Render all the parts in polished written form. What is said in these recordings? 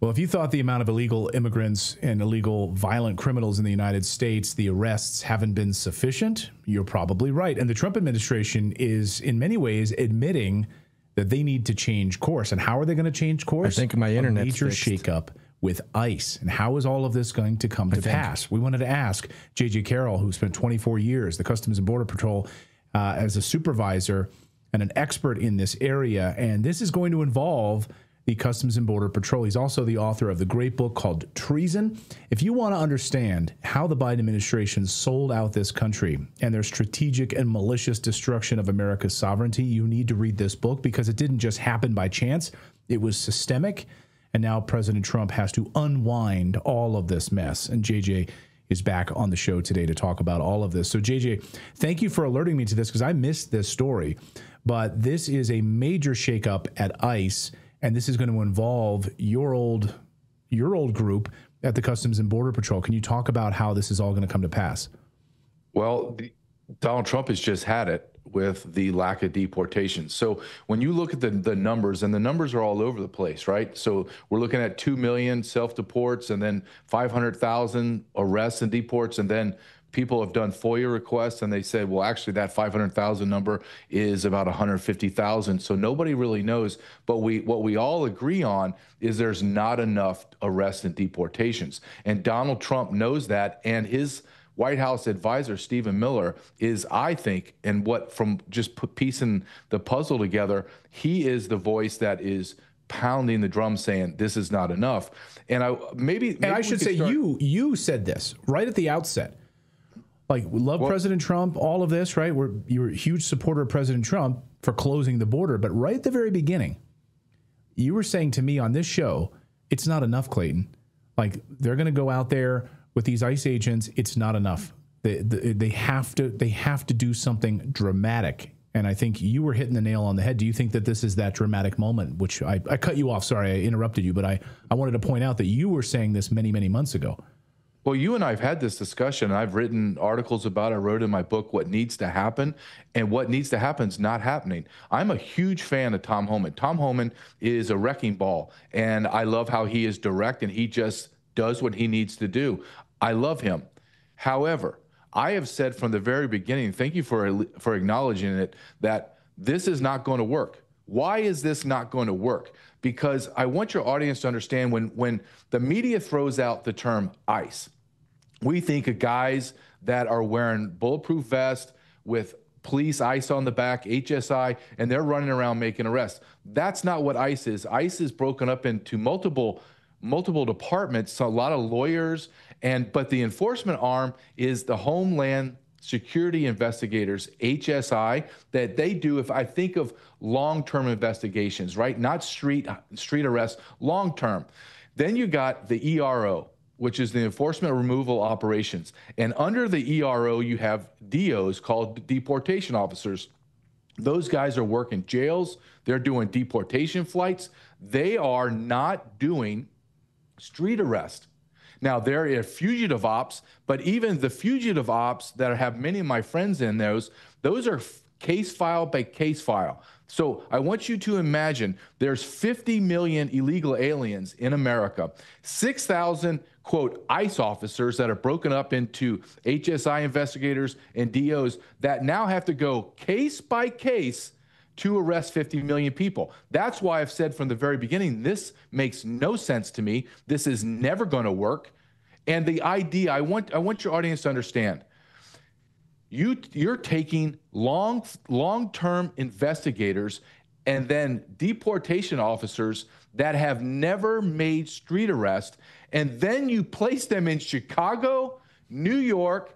Well, if you thought the amount of illegal immigrants and illegal violent criminals in the United States, the arrests haven't been sufficient, you're probably right. And the Trump administration is in many ways admitting that they need to change course. And how are they going to change course? I think my internet's major fixed. shakeup with ICE. And how is all of this going to come to pass? We wanted to ask J.J. Carroll, who spent 24 years, the Customs and Border Patrol, as a supervisor and an expert in this area. And this is going to involve the Customs and Border Patrol. He's also the author of the great book called Treason. If you want to understand how the Biden administration sold out this country and their strategic and malicious destruction of America's sovereignty, you need to read this book because it didn't just happen by chance. It was systemic. And now President Trump has to unwind all of this mess. And JJ is back on the show today to talk about all of this. So JJ, thank you for alerting me to this because I missed this story. But this is a major shakeup at ICE. And this is going to involve your old group at the Customs and Border Patrol. Can you talk about how this is all going to come to pass? Well, Donald Trump has just had it with the lack of deportation. So when you look at the numbers, and the numbers are all over the place, right? So we're looking at 2 million self-deports and then 500,000 arrests and deports, and then people have done FOIA requests, and they said, well, actually, that 500,000 number is about 150,000. So nobody really knows. But what we all agree on is there's not enough arrests and deportations. And Donald Trump knows that, and his White House advisor, Stephen Miller, is, I think, and what from just piecing the puzzle together, he is the voice that is pounding the drum saying this is not enough. And I should say you said this right at the outset. Like, we love President Trump, all of this, right? You're a huge supporter of President Trump for closing the border. But right at the very beginning, you were saying to me on this show, it's not enough, Clayton. Like, they're going to go out there with these ICE agents. It's not enough. They have to do something dramatic. And I think you were hitting the nail on the head. Do you think that this is that dramatic moment, which I cut you off. Sorry, I interrupted you. But I wanted to point out that you were saying this many, many months ago. Well, you and I have had this discussion. I've written articles about it. I wrote in my book what needs to happen, and what needs to happen is not happening. I'm a huge fan of Tom Homan. Tom Homan is a wrecking ball, and I love how he is direct, and he just does what he needs to do. I love him. However, I have said from the very beginning, thank you for acknowledging it, that this is not going to work. Why is this not going to work? Because I want your audience to understand when the media throws out the term ICE, we think of guys that are wearing bulletproof vests with police ICE on the back, HSI, and they're running around making arrests. That's not what ICE is. ICE is broken up into multiple departments, so a lot of lawyers, but the enforcement arm is the Homeland Security Investigators, HSI, that they do, if I think of long-term investigations, right? Not street arrests, long-term. Then you got the ERO, which is the Enforcement Removal Operations. And under the ERO, you have DOs called deportation officers. Those guys are working jails. They're doing deportation flights. They are not doing street arrest. Now, they're fugitive ops, but even the fugitive ops that have many of my friends in those are case file by case file. So I want you to imagine there's 50 million illegal aliens in America, 6,000, quote, ICE officers that are broken up into HSI investigators and DOs that now have to go case by case to arrest 50 million people. That's why I've said from the very beginning, this makes no sense to me. This is never going to work. And the idea, I want your audience to understand, you're taking long-term investigators and then deportation officers that have never made street arrest, and then you place them in Chicago, New York,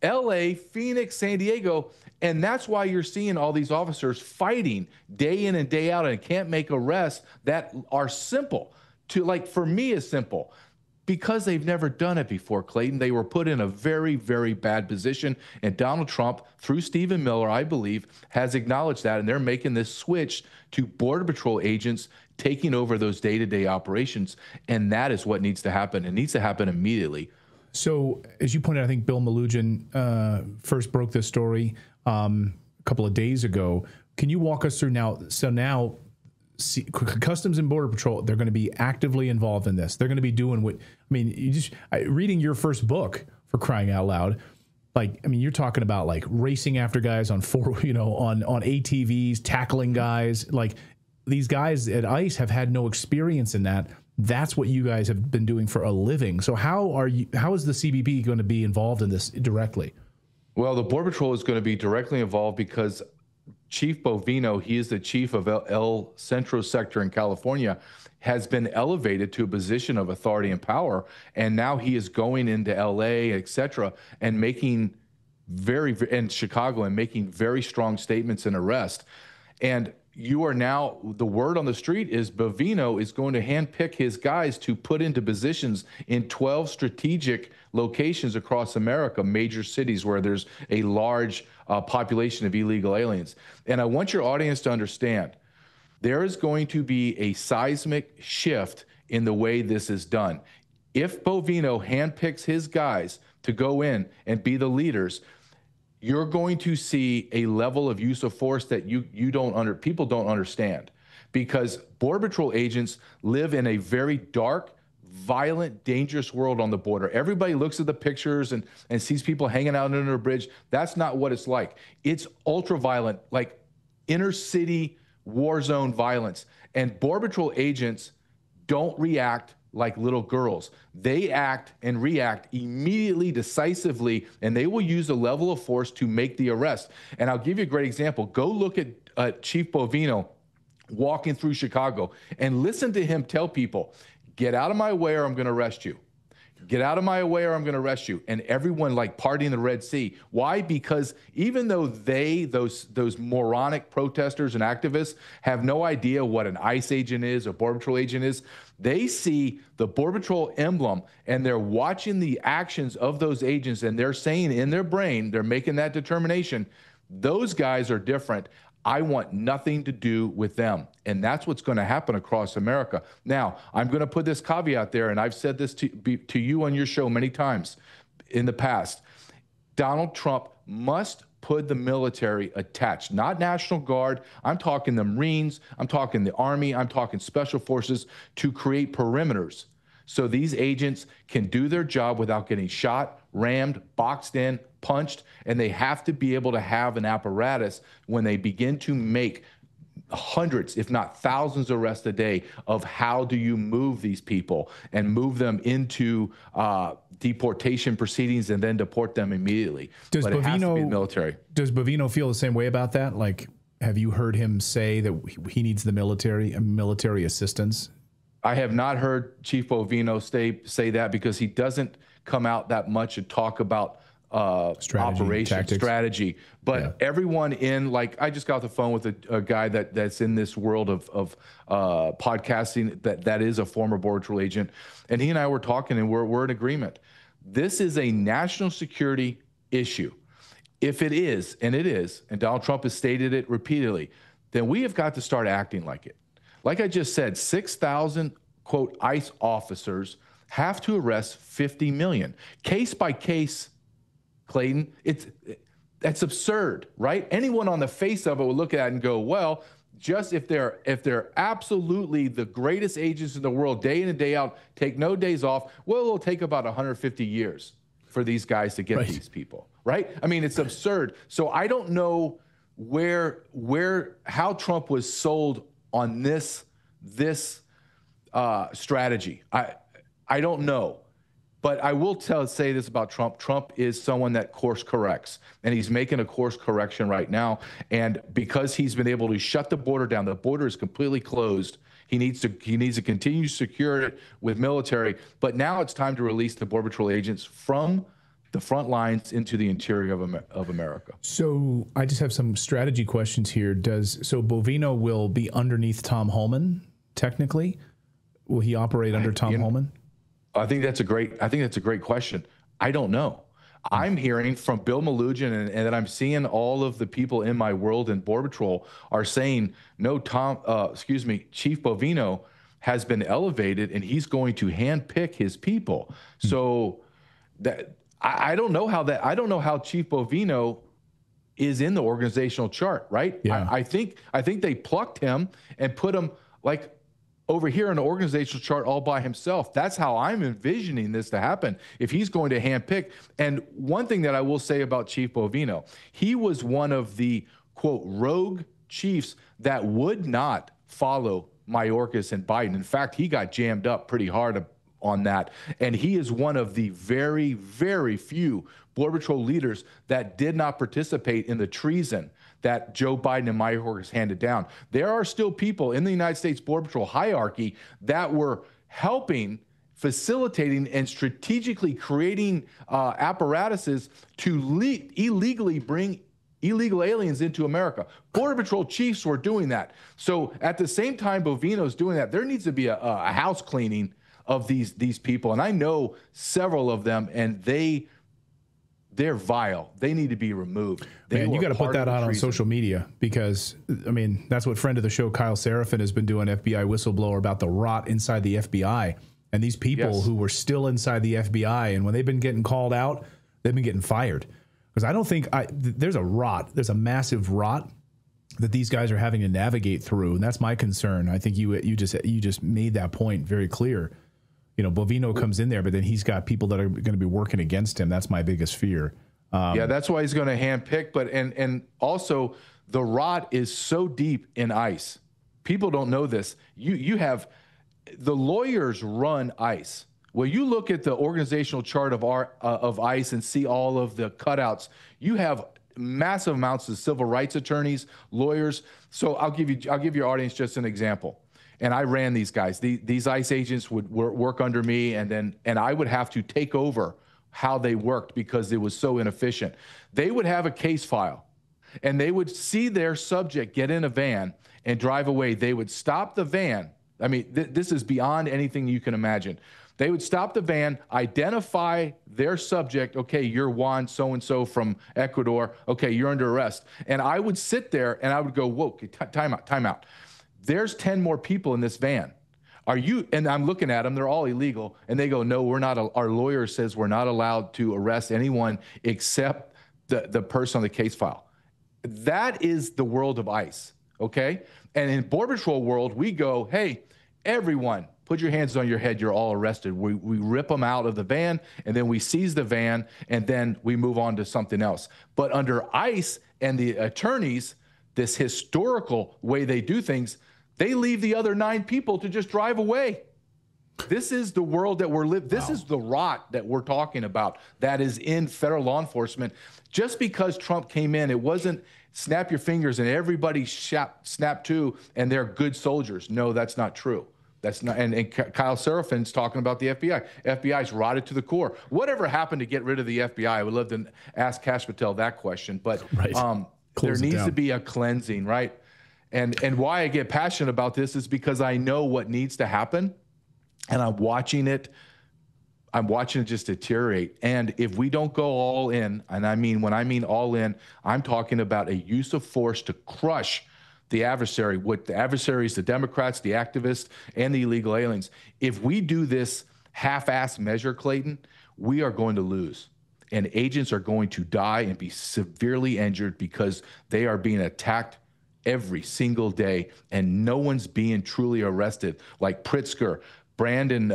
LA, Phoenix, San Diego, and that's why you're seeing all these officers fighting day in and day out and can't make arrests that are simple. For me, is simple. Because they've never done it before, Clayton. They were put in a very, very bad position. And Donald Trump, through Stephen Miller, I believe, has acknowledged that. And they're making this switch to Border Patrol agents taking over those day-to-day operations. And that is what needs to happen. It needs to happen immediately. So, as you pointed out, I think Bill Malugin first broke this story a couple of days ago. Can you walk us through now? So now Customs and Border Patrol, they're going to be actively involved in this. They're going to be doing what, reading your first book, for crying out loud. You're talking about like racing after guys on on ATVs, tackling guys. Like, these guys at ICE have had no experience in that. That's what you guys have been doing for a living. So how is the CBP going to be involved in this directly? Well, the Border Patrol is going to be directly involved because Chief Bovino, he is the chief of El Centro sector in California, has been elevated to a position of authority and power. And now he is going into LA, et cetera, and making in Chicago and making very strong statements and arrest. And you are now, the word on the street is Bovino is going to handpick his guys to put into positions in 12 strategic locations across America, major cities where there's a large population of illegal aliens. And I want your audience to understand, there is going to be a seismic shift in the way this is done. If Bovino handpicks his guys to go in and be the leaders, you're going to see a level of use of force that people don't understand, because Border Patrol agents live in a very dark, violent, dangerous world on the border. Everybody looks at the pictures and sees people hanging out under a bridge. That's not what it's like. It's ultra violent, like inner city war zone violence. And Border Patrol agents don't react like little girls. They act and react immediately, decisively, and they will use a level of force to make the arrest. And I'll give you a great example. Go look at Chief Bovino walking through Chicago and listen to him tell people, get out of my way or I'm going to arrest you. Get out of my way or I'm going to arrest you. And everyone like partying the Red Sea. Why? Because even though those moronic protesters and activists have no idea what an ICE agent is or Border Patrol agent is, they see the Border Patrol emblem and they're watching the actions of those agents and they're saying in their brain, they're making that determination, those guys are different. I want nothing to do with them. And that's what's going to happen across America. Now, I'm going to put this caveat there, and I've said this to you on your show many times in the past. Donald Trump must put the military attached, not National Guard. I'm talking the Marines. I'm talking the Army. I'm talking Special Forces, to create perimeters so these agents can do their job without getting shot, rammed, boxed in, punched, and they have to be able to have an apparatus when they begin to make hundreds, if not thousands, of arrests a day of how do you move these people and move them into deportation proceedings and then deport them immediately. But it has to be the military. Does Bovino feel the same way about that? Like, have you heard him say that he needs the military assistance? I have not heard Chief Bovino say that, because he doesn't come out that much and talk about strategy. But yeah, everyone in, like, I just got off the phone with a guy that's in this world of podcasting that is a former Border Patrol agent, and he and I were talking, and we're in agreement. This is a national security issue. If it is, and it is, and Donald Trump has stated it repeatedly, then we have got to start acting like it. Like I just said, 6,000, quote, ICE officers have to arrest 50 million. Case by case, Clayton, that's absurd, right? Anyone on the face of it will look at it and go, well, just if they're absolutely the greatest agents in the world, day in and day out, take no days off, well, it'll take about 150 years for these guys to get these people, right? I mean, it's absurd. So I don't know how Trump was sold on this strategy. I don't know. But I will say this about Trump. Trump is someone that course corrects, and he's making a course correction right now. And because he's been able to shut the border down, the border is completely closed. He needs to continue to secure it with military. But now it's time to release the Border Patrol agents from the front lines into the interior of America. So I just have some strategy questions here. So Bovino will be underneath Tom Homan, technically? Will he operate under Tom Homan? I think that's a great question. I don't know. I'm hearing from Bill Malugin, and then I'm seeing all of the people in my world in Border Patrol are saying, no, Chief Bovino has been elevated and he's going to handpick his people. So that I don't know how Chief Bovino is in the organizational chart, right? Yeah. I think they plucked him and put him like over here in the organizational chart all by himself. That's how I'm envisioning this to happen if he's going to handpick. And one thing that I will say about Chief Bovino, he was one of the, quote, rogue chiefs that would not follow Mayorkas and Biden. In fact, he got jammed up pretty hard on that. And he is one of the very, very few Border Patrol leaders that did not participate in the treason that Joe Biden and Mayorkas handed down. There are still people in the United States Border Patrol hierarchy that were helping, facilitating, and strategically creating apparatuses to illegally bring illegal aliens into America. Border Patrol chiefs were doing that. So at the same time Bovino's doing that, there needs to be a house cleaning of these people. And I know several of them, and they're vile. They need to be removed. Man, you got to put that out on social media, because, I mean, that's what friend of the show, Kyle Seraphin, has been doing, FBI whistleblower, about the rot inside the FBI. And these people who were still inside the FBI, and when they've been getting called out, they've been getting fired. Because I don't think there's a massive rot that these guys are having to navigate through. And that's my concern. I think you just made that point very clear. You know, Bovino comes in there, but then he's got people that are going to be working against him. That's my biggest fear. Yeah, that's why he's going to handpick. But and also the rot is so deep in ICE. People don't know this. You have the lawyers run ICE. Well, you look at the organizational chart of ICE and see all of the cutouts. You have massive amounts of civil rights attorneys, lawyers. So I'll give your audience just an example. And I ran these guys. These ICE agents would work under me, and I would have to take over how they worked because it was so inefficient. They would have a case file, and they would see their subject get in a van and drive away. They would stop the van. I mean, this is beyond anything you can imagine. They would stop the van, identify their subject. Okay, you're Juan so-and-so from Ecuador. Okay, you're under arrest. And I would sit there and I would go, whoa, time out. There's 10 more people in this van. Are you, and I'm looking at them, they're all illegal. And they go, no, we're not, our lawyer says we're not allowed to arrest anyone except the person on the case file. That is the world of ICE, okay? And in Border Patrol world, we go, hey, everyone, put your hands on your head, you're all arrested. We rip them out of the van, and then we seize the van, and then we move on to something else. But under ICE and the attorneys, this historical way they do things, they leave the other 9 people to just drive away. This is the world that we're living. This is the rot that we're talking about that is in federal law enforcement. Just because Trump came in, it wasn't snap your fingers and everybody snap to and they're good soldiers. No, that's not true. That's not, and Kyle Serafin's talking about the FBI. FBI's rotted to the core. Whatever happened to get rid of the FBI? I would love to ask Kash Patel that question. But there needs to be a cleansing, right? And why I get passionate about this is because I know what needs to happen, and I'm watching it just deteriorate. And if we don't go all in, and I mean, when I mean all in, I'm talking about a use of force to crush the adversary, what the adversaries, the Democrats, the activists, and the illegal aliens. If we do this half-assed measure, Clayton, we are going to lose. And agents are going to die and be severely injured because they are being attacked every single day, and no one's being truly arrested. Like Pritzker, Brandon,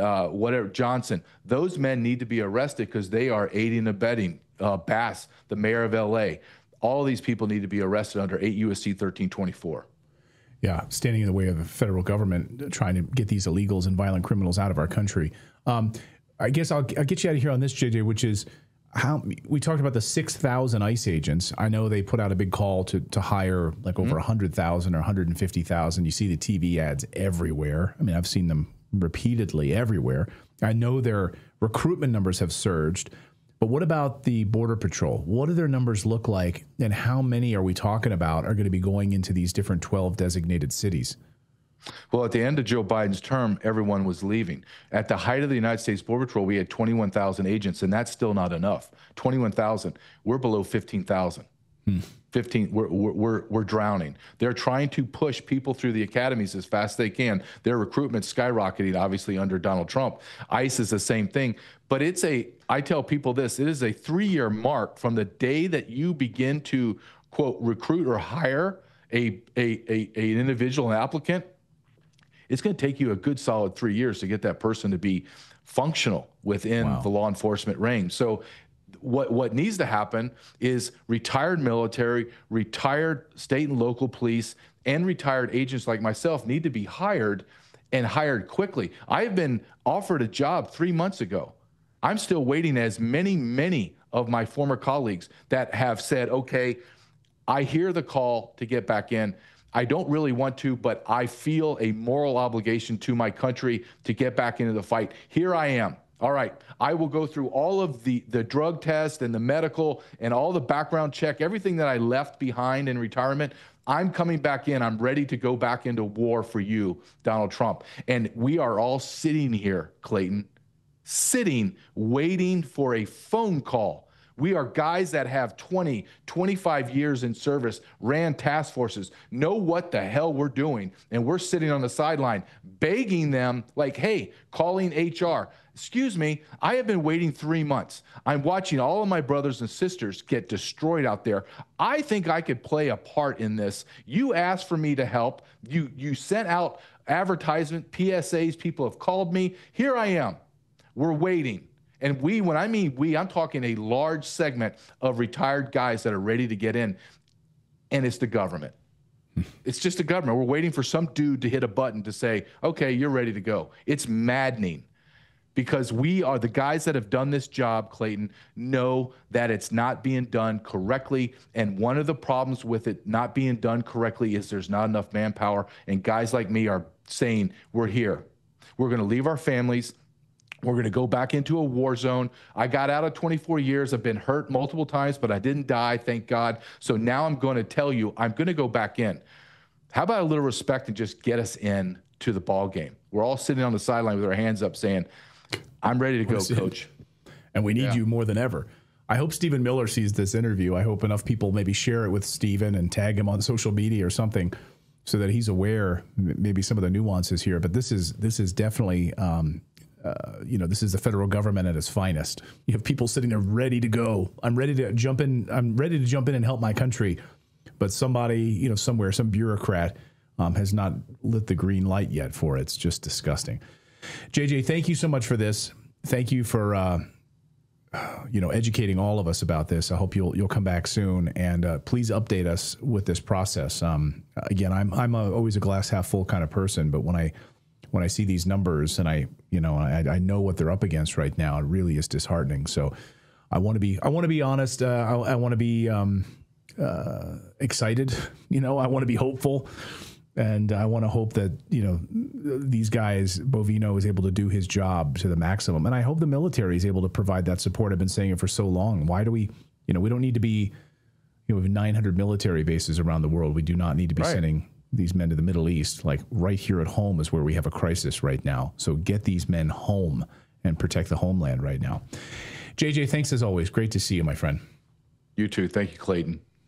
Johnson, those men need to be arrested because they are aiding and abetting. Bass, the mayor of L.A., all of these people need to be arrested under 8 U.S.C. 1324. Yeah, standing in the way of the federal government trying to get these illegals and violent criminals out of our country. I guess I'll get you out of here on this, JJ, which is how we talked about the 6,000 ICE agents. I know they put out a big call to hire like over 100,000 or 150,000. You see the TV ads everywhere. I mean, I've seen them repeatedly everywhere. I know their recruitment numbers have surged. But what about the Border Patrol? What do their numbers look like, and how many are we talking about are going to be going into these different 12 designated cities? Well, at the end of Joe Biden's term, everyone was leaving. At the height of the United States Border Patrol, we had 21,000 agents, and that's still not enough. 21,000. We're below 15,000. 15. We're drowning. They're trying to push people through the academies as fast as they can. Their recruitment's skyrocketing, obviously, under Donald Trump. ICE is the same thing. But I tell people this, it is a 3-year mark from the day that you begin to, quote, recruit or hire an individual, an applicant. It's going to take you a good solid 3 years to get that person to be functional within the law enforcement range. So what needs to happen is retired military, retired state and local police, and retired agents like myself need to be hired, and hired quickly. I've been offered a job 3 months ago. I'm still waiting, as many of my former colleagues that have said, okay, I hear the call to get back in. I don't really want to, but I feel a moral obligation to my country to get back into the fight. Here I am. All right, I will go through all of the drug test and the medical and all the background check, everything that I left behind in retirement. I'm coming back in. I'm ready to go back into war for you, Donald Trump. And we are all sitting here, Clayton, waiting for a phone call. We are guys that have 20, 25 years in service, ran task forces, know what the hell we're doing, and we're sitting on the sideline begging them like, hey, calling HR. Excuse me, I have been waiting 3 months. I'm watching all of my brothers and sisters get destroyed out there. I think I could play a part in this. You asked for me to help. You sent out advertisement, PSAs, people have called me. Here I am. We're waiting. And when I mean we, I'm talking a large segment of retired guys that are ready to get in, and it's the government. It's just the government. We're waiting for some dude to hit a button to say, okay, you're ready to go. It's maddening, because we are the guys that have done this job, Clayton, know that it's not being done correctly. And one of the problems with it not being done correctly is there's not enough manpower. And guys like me are saying, we're here. We're going to leave our families. We're going to go back into a war zone. I got out of 24 years. I've been hurt multiple times, but I didn't die, thank God. So now I'm going to tell you, I'm going to go back in. How about a little respect and just get us in to the ball game? We're all sitting on the sideline with our hands up saying, I'm ready to go, Coach. And we need you more than ever. I hope Stephen Miller sees this interview. I hope enough people maybe share it with Stephen and tag him on social media or something, so that he's aware maybe some of the nuances here. But this is definitely this is the federal government at its finest. You have people sitting there ready to go. I'm ready to jump in. I'm ready to jump in and help my country. But somebody, somewhere, some bureaucrat has not lit the green light yet for it. It's just disgusting. JJ, thank you so much for this. Thank you for, educating all of us about this. I hope you'll come back soon, and please update us with this process. Again, I'm always a glass half full kind of person, but when I see these numbers and I know what they're up against right now, it really is disheartening. So I want to be honest. I want to be excited. I want to be hopeful, and I want to hope that these guys, Bovino is able to do his job to the maximum, and I hope the military is able to provide that support. I've been saying it for so long. Why do we? We don't need to be. We have 900 military bases around the world. We do not need to be sending these men to the Middle East. Like, right here at home is where we have a crisis right now. So get these men home and protect the homeland right now. JJ, thanks as always. Great to see you, my friend. You too. Thank you, Clayton.